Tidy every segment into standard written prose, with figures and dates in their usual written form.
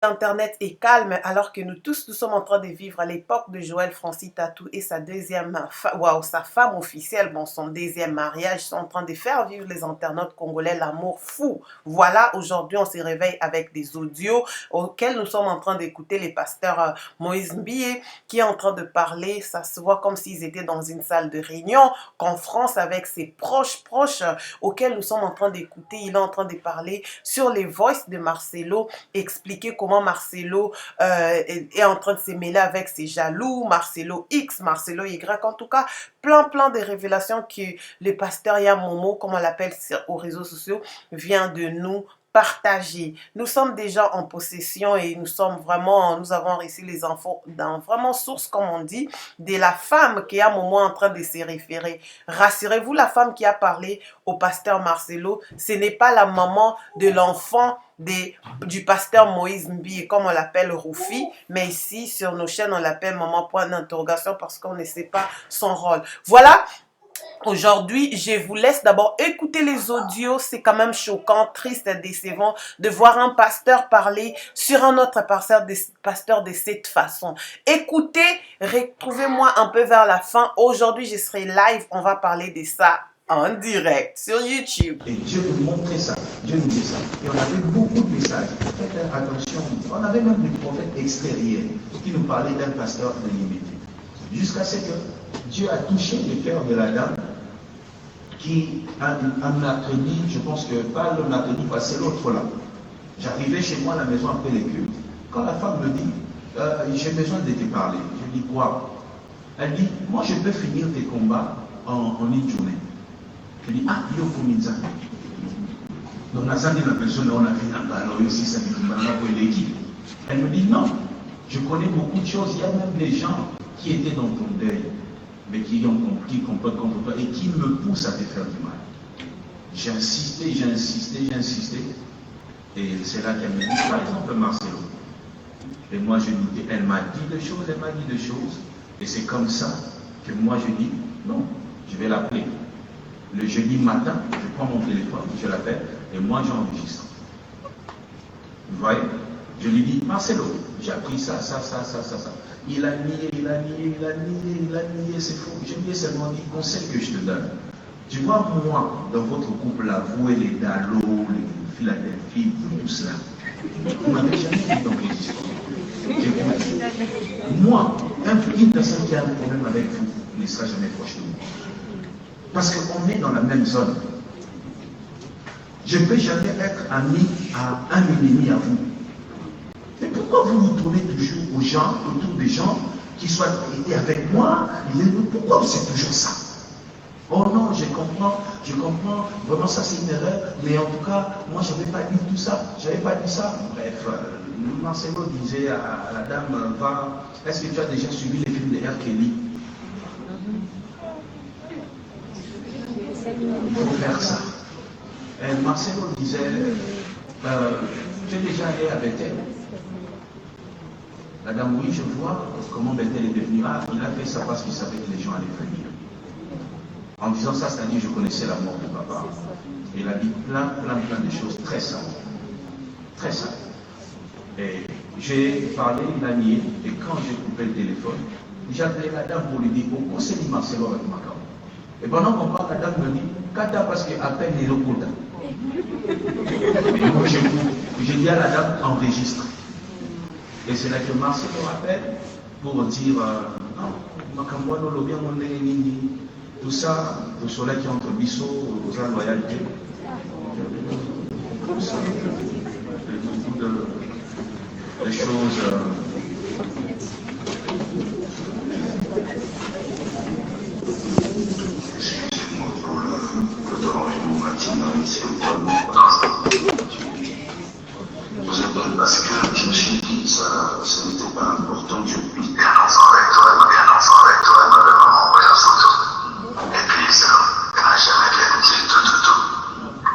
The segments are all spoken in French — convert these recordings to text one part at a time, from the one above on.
Internet est calme alors que nous tous nous sommes en train de vivre à l'époque de Joël Francis Tatou et sa sa femme officielle, bon, son deuxième mariage, sont en train de faire vivre les internautes congolais l'amour fou. Voilà, aujourd'hui on se réveille avec des audios auxquels nous sommes en train d'écouter les pasteurs Moïse Mbie qui est en train de parler, ça se voit comme s'ils étaient dans une salle de réunion, qu'en France avec ses proches auxquels nous sommes en train d'écouter, il est en train de parler sur les voices de Marcelo, expliquer comment Marcelo est en train de se mêler avec ses jaloux, Marcelo X, Marcelo Y, en tout cas, plein de révélations que le pasteur Yamomo, comme on l'appelle aux réseaux sociaux, vient de nous partager. Nous sommes déjà en possession et nous avons reçu les infos dans vraiment source, comme on dit, de la femme qui est à un moment en train de se référer. Rassurez-vous, la femme qui a parlé au pasteur Marcelo, ce n'est pas la maman de l'enfant du pasteur Moïse Mbie, comme on l'appelle Roufi, mais ici sur nos chaînes on l'appelle maman point d'interrogation parce qu'on ne sait pas son rôle. Voilà. Aujourd'hui, je vous laisse d'abord écouter les audios. C'est quand même choquant, triste et décevant de voir un pasteur parler sur un autre pasteur de cette façon. Écoutez, retrouvez-moi un peu vers la fin. Aujourd'hui, je serai live. On va parler de ça en direct sur YouTube. Et Dieu nous montrait ça. Dieu nous dit ça. Et on avait beaucoup de messages. Faites attention. On avait même des prophètes extérieurs qui nous parlaient d'un pasteur de limité. Jusqu'à ce que Dieu a touché le cœur de la dame qui, un mercredi, je pense que pas le mercredi passé, l'autre là. J'arrivais chez moi à la maison après les cultes. Quand la femme me dit, j'ai besoin de te parler, je dis quoi? Elle dit, moi je peux finir tes combats en une journée. Je dis, ah, il y a combien. Donc la salle de la personne, on a fait un ballon aussi, ça pour l'équipe. Elle me dit, non, je connais beaucoup de choses, il y a même des gens qui étaient dans ton deuil, mais qui complotent contre toi et qui me poussent à te faire du mal. J'ai insisté, et c'est là qu'elle me dit, par exemple, Marcelo. Et moi, je dis, elle m'a dit des choses, et c'est comme ça que moi, je dis, non, je vais l'appeler. Le jeudi matin, je prends mon téléphone, je l'appelle, et moi, j'enregistre. Vous voyez? Je lui dis, Marcelo, j'ai appris ça. Il a nié, c'est faux. Je lui ai seulement dit, conseil que je te donne. Tu vois, moi, dans votre couple, là, vous et les Dallo, les Philadelphie, tout cela, vous n'avez jamais vu dans les histoires. Moi, une personne qui a un problème avec vous ne sera jamais proche de vous. Parce qu'on est dans la même zone. Je ne peux jamais être ami à un ennemi à vous. Mais pourquoi vous vous tournez toujours aux gens, autour des gens qui soient été avec moi? Pourquoi c'est toujours ça? Oh non, je comprends, vraiment ça c'est une erreur, mais en tout cas, moi je n'avais pas dit tout ça, Bref, Marcelo disait à la dame, est-ce que tu as déjà suivi les films de R. Kelly? Il faut faire ça. Et Marcelo disait, tu es déjà allé avec elle? La dame, oui, je vois comment Bethel est devenue. Ah, il a fait ça parce qu'il savait que les gens allaient venir. En disant ça, c'est-à-dire, je connaissais la mort de papa. Et il a dit plein de choses très simples. Très simples. Et j'ai parlé, il a nié, et quand j'ai coupé le téléphone, j'ai appelé la dame pour lui dire, pourquoi c'est dit Marcelo avec ma carte? Et pendant qu'on parle, la dame me dit, Kata parce qu'à peine il est au Kota. Et moi, j'ai dit à la dame, enregistre. Et c'est là que Marcelo rappelle pour dire non, tout ça, le soleil qui entre Bissot, aux loyauté. Tout ça, beaucoup de choses. Excusez-moi pour le dérangement matinal, c'est totalement vous appelle parce que je me suis dit ça n'était pas important, je lui dis bien enfant avec toi, elle m'avait vraiment envoyé la photo. Et puis ça n'a jamais bien dit tout.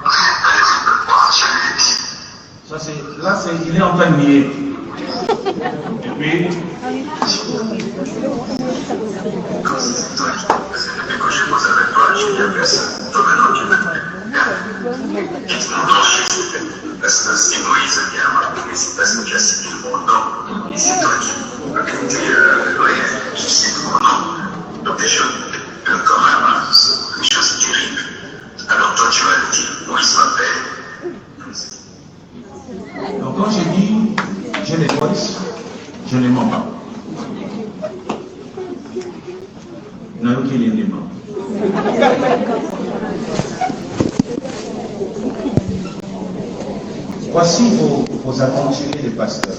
Elle ne veut pas, je lui ai dit. Là, il est en train de nier. Et puis depuis que je pose avec toi, je lui ai dit ça. Toi maintenant tu Parce que si Moïse vient marquer, c'est parce que tu as cité mon nom. Et c'est toi qui as cité je cite mon nom. Donc des choses, quand même, c'est des choses terribles. Alors toi, tu vas le dire, Moïse m'appelle. Donc quand je dis, je les Moïse, je ne mens pas. Non, qu'il y ait des morts. Voici vos aventuriers des pasteurs.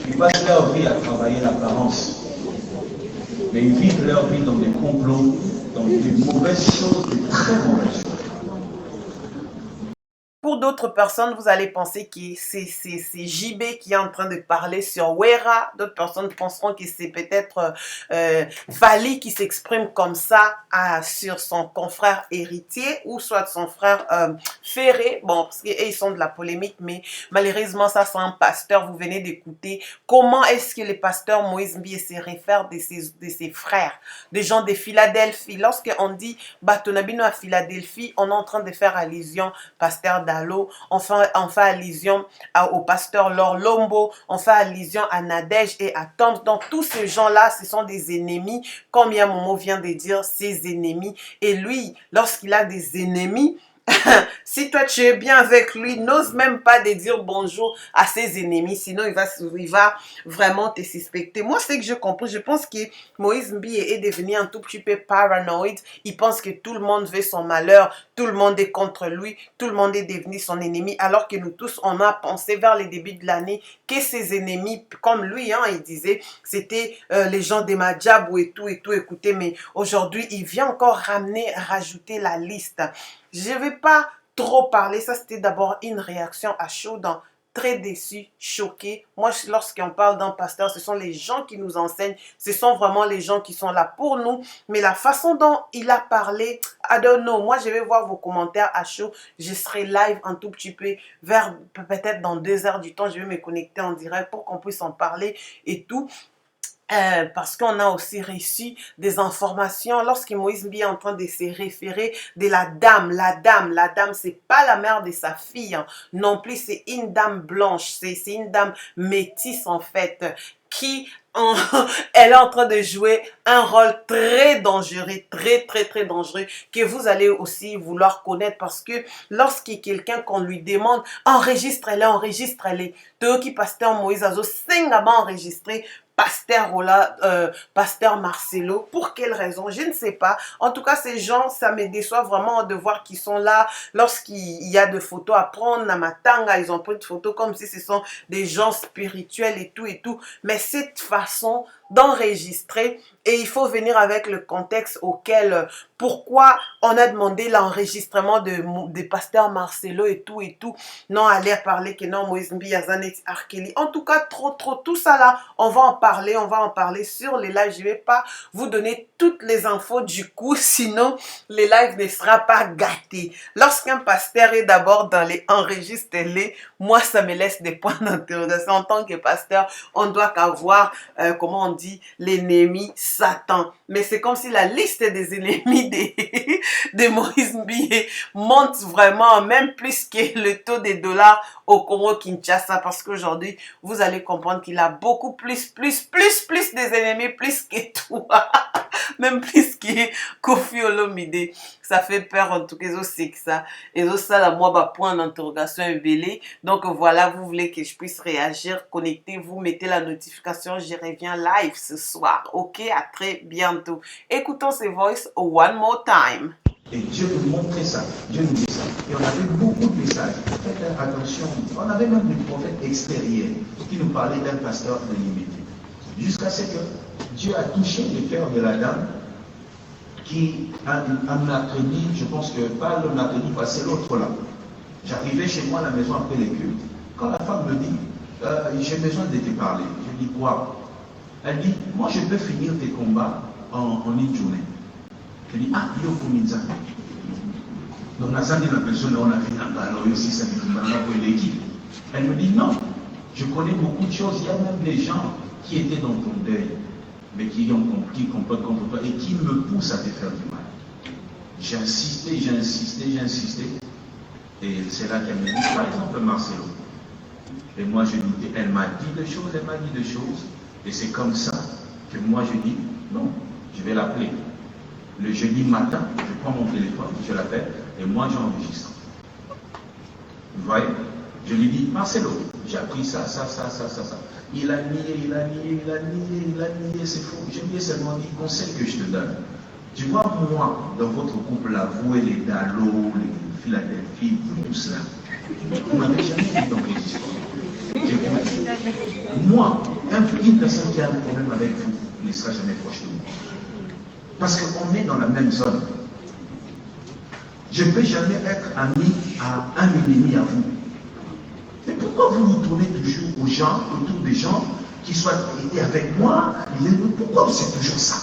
Ils passent leur vie à travailler l'apparence, mais ils vivent leur vie dans des complots, dans des mauvaises choses, des très mauvaises choses. Pour d'autres personnes, vous allez penser que c'est JB qui est en train de parler sur Wera. D'autres personnes penseront que c'est peut-être Fali qui s'exprime comme ça sur son confrère héritier ou soit son frère Ferré. Bon, parce qu'ils sont de la polémique, mais malheureusement, ça c'est un pasteur. Vous venez d'écouter comment est-ce que le pasteur Moïse Mbié se réfère de ses frères, des gens de Philadelphie. Lorsqu'on dit Batonabino à Philadelphie, on est en train de faire allusion pasteur on fait allusion au pasteur Laure Lombo, on fait allusion à Nadège et à Tom. Donc tous ces gens-là, ce sont des ennemis, comme Yamomo vient de dire, ses ennemis. Et lui, lorsqu'il a des ennemis, si toi tu es bien avec lui, n'ose même pas de dire bonjour à ses ennemis, sinon il va vraiment te suspecter. Moi, c'est que je comprends. Je pense que Moïse Mbié est devenu un tout petit peu paranoïde. Il pense que tout le monde veut son malheur, tout le monde est contre lui, tout le monde est devenu son ennemi, alors que nous tous, on a pensé vers les débuts de l'année que ses ennemis, comme lui, il disait, c'était les gens des Madjabou et tout, écoutez, mais aujourd'hui, il vient encore rajouter la liste. Je ne vais pas trop parler, ça c'était d'abord une réaction à chaud, très déçu, choqué. Moi, lorsqu'on parle d'un pasteur, ce sont les gens qui nous enseignent, ce sont vraiment les gens qui sont là pour nous. Mais la façon dont il a parlé, I don't know. Moi, je vais voir vos commentaires à chaud. Je serai live un tout petit peu, vers peut-être dans 2 heures du temps, je vais me connecter en direct pour qu'on puisse en parler et tout. Parce qu'on a aussi reçu des informations lorsque Moïse Mbié est en train de se référer de la dame. La dame, c'est pas la mère de sa fille, non plus, c'est une dame blanche, c'est une dame métisse en fait, qui elle est en train de jouer un rôle très dangereux, très dangereux, que vous allez aussi vouloir connaître, parce que lorsqu'il y a quelqu'un qu'on lui demande, enregistre-les. Toyoki pasteur Moïse Azo, singama enregistré pasteur Marcelo. Pour quelle raison? Je ne sais pas. En tout cas, ces gens, ça me déçoit vraiment de voir qu'ils sont là. Lorsqu'il y a des photos à prendre, Namatanga, ils ont pris des photos comme si ce sont des gens spirituels et tout. Mais cette façon d'enregistrer, et il faut venir avec le contexte auquel, pourquoi on a demandé l'enregistrement de pasteur Marcelo et tout. Non, aller parler que non, Moïse Mbié Azanet Arkeli. En tout cas, trop, tout ça là, on va en parler sur les lives. Je vais pas vous donner toutes les infos du coup, sinon les lives ne sera pas gâtés. Lorsqu'un pasteur est d'abord dans les enregistrés, moi ça me laisse des points d'interrogation. En tant que pasteur, on doit avoir, comment on dit, l'ennemi Satan. Mais c'est comme si la liste des ennemis de Moïse Mbié monte vraiment, même plus que le taux des dollars au Congo Kinshasa, parce qu'aujourd'hui, vous allez comprendre qu'il a beaucoup plus des ennemis, plus que toi. Même plus que Kofi Olomide. Ça fait peur en tout cas, c'est que ça. Et ça, là, moi, point d'interrogation est belé. Donc voilà, vous voulez que je puisse réagir, connectez-vous, mettez la notification, je reviens live ce soir. Ok, à très bientôt. Écoutons ces voices one more time. Et Dieu nous montrait ça, Dieu nous dit ça. Et on avait beaucoup de messages. Faites attention. On avait même des prophètes extérieurs qui nous parlaient d'un pasteur de limite. Jusqu'à ce que Dieu a touché le cœur de la dame qui, un mercredi, je pense que pas le mercredi passé, l'autre là. J'arrivais chez moi à la maison après les cultes. Quand la femme me dit, j'ai besoin de te parler, je dis quoi? Elle dit, moi je peux finir tes combats en une journée. Je dis, ah, il faut minza. Donc, la personne, on a fait un ballon aussi, ça pour l'équipe. Elle me dit, non, je connais beaucoup de choses. Il y a même des gens qui étaient dans ton deuil, mais qui ont compris qu'on peut contre toi et qui me poussent à te faire du mal. J'ai insisté. Et c'est là qu'elle me dit, par exemple, Marcelo. Et moi, je doutais. Elle m'a dit des choses. Et c'est comme ça que moi, je dis, non, je vais l'appeler. Le jeudi matin, je prends mon téléphone, je l'appelle, et moi, j'enregistre. Vous voyez? Je lui dis, Marcelo, j'ai appris ça. Il a nié, c'est faux. Je lui ai seulement dit, conseil que je te donne. Tu vois, moi, dans votre couple, là, vous et les Dallo, les Philadelphie, tout cela, vous n'avez jamais vu dans les histoires. Moi, une personne qui a un problème avec vous ne sera jamais proche de vous. Parce qu'on est dans la même zone. Je ne peux jamais être ami à un ennemi à vous. Mais pourquoi vous vous tournez toujours aux gens, autour des gens qui soient été avec moi? Pourquoi c'est toujours ça?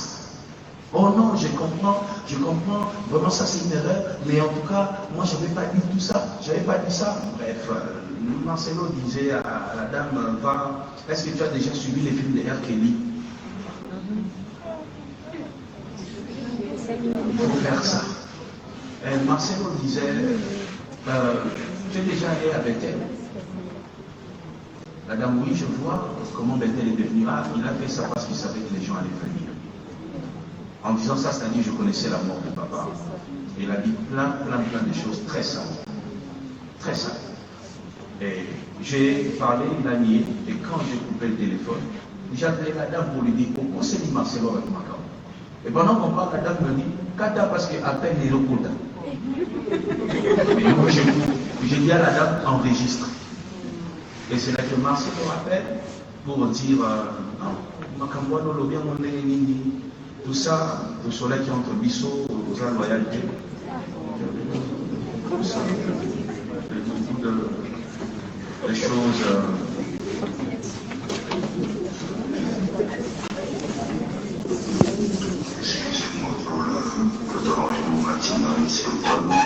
Oh non, je comprends, vraiment ça c'est une erreur, mais en tout cas, moi je n'avais pas dit tout ça, Bref, Marcelo disait à la dame, est-ce que tu as déjà suivi les films de R. Kelly? Il faut faire ça. Et Marcelo disait, tu es déjà allé avec elle? La dame, oui, je vois comment elle est devenue. Ah, il a fait ça parce qu'il savait que les gens allaient venir. En disant ça, c'est-à-dire je connaissais la mort de papa. Il a dit plein de choses très simples. Très simples. Et j'ai parlé, il a nié, et quand j'ai coupé le téléphone, j'ai appelé la dame pour lui dire, pourquoi c'est dit Marcelo avec ma carte? Et pendant qu'on parle, la dame me dit, Kata parce qu'appelle les locaux. Et moi, j'ai dit à la dame, enregistre. Et c'est là que Marcelo appelle pour dire, non, Makamboano, le bien, mon nini. Tout ça, le soleil qui entre Bissot, aux loyauté, tout ça, beaucoup de choses. Excusez-moi pour le dérangement matinal, c'est tellement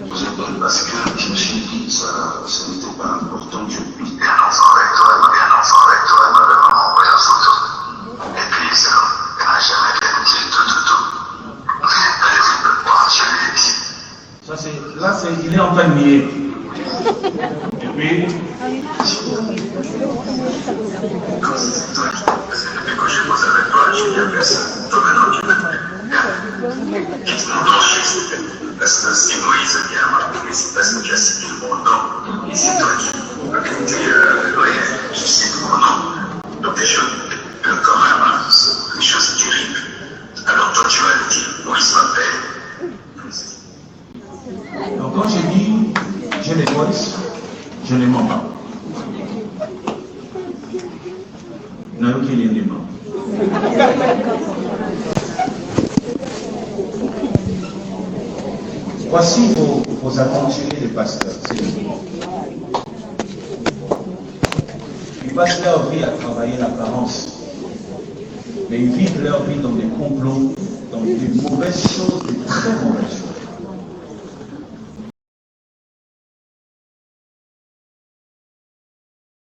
vous appelle parce que je me suis dit ça n'était pas important, je puis bien enfant avec toi, elle m'avait vraiment envoyé la photo. Et puis ça, elle n'a jamais bien dit tout. Elle était peu pas, je lui ai dit. Là, il est en train de nier. Et puis, Parce que depuis que je pose avec toi, je dis à personne, toi maintenant tu me parce que si Moïse vient à ma mais c'est parce que tu as cité mon nom. Et c'est toi qui je cite mon nom. Donc des choses, quand même, des choses terribles. Alors toi tu vas le dire, Moïse m'appelle. donc quand j'ai dit, je les voice, je ne mens pas. Non, qu'il y ait des morts. Voici vos aventuriers les pasteurs. Ils passent leur vie à travailler l'apparence, mais ils vivent leur vie dans des complots, dans des mauvaises choses, des très mauvaises